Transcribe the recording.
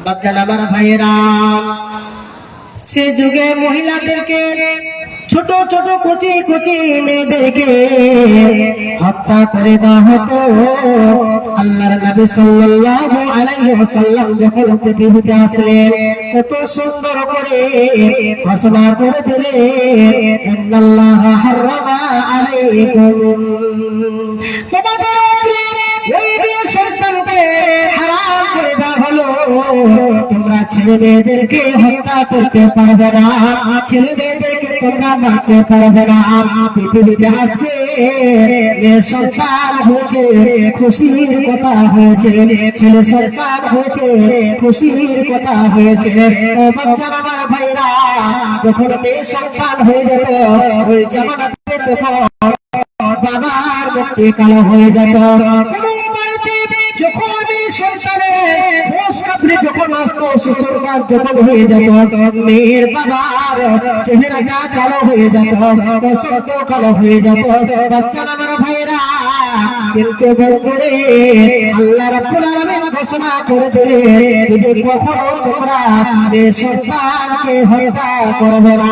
বাচ্চা আমার ভাইয়েরা, সে যুগে মহিলাদেরকে, ছোট ছোট কচি কচি মেয়েদেরকে হত্যা করে দেওয়া হতো। আল্লাহর নবী সাল্লাল্লাহু আলাইহি ওয়াসাল্লাম যখন পৃথিবীতে আসলেন, কত সুন্দর করে ঘোষণা করে দিলেন, ইন্নাল্লাহা হারামা আলাইকুম, তোমাদের উপরে ওই বিয়ে সন্তানকে হারাম করে দেওয়া হলো। তোমরা ছেলে মেয়েদেরকে হত্যা করতে পারবে না, ছেলে মেয়েদেরকে তোমরা মারতে পারবে না। পৃথিবীতে আসবে মেয়ে সন্তান হয়েছে, খুশির কথা হয়েছে, ছেলে সন্তান হয়েছে, খুশির কথা হয়েছে। ও বাচ্চারা আমার ভাইরা, যখন মেয়ে সন্তান হয়ে যেত ওই জামানাতে, তখন বাবার মুখটি কালো হয়ে যেত। যখন মেয়ে সন্তানের হোশ কাঁপলে যখন আসতো, শ্বশুরবাড়ি যখন হয়ে যেত, মেয়ের বাবার চেহারাটা কালো হয়ে যেত, বসন্ত কালো হয়ে যেত। বাচ্চারা আমার ভাইরা, কিন্তু বন্ধুরে আল্লাহ রাব্বুল আলামিন ঘোষণা করে দিলেন যে কখনো তোমরা মেয়ে সন্তানকে হত্যা করবে না।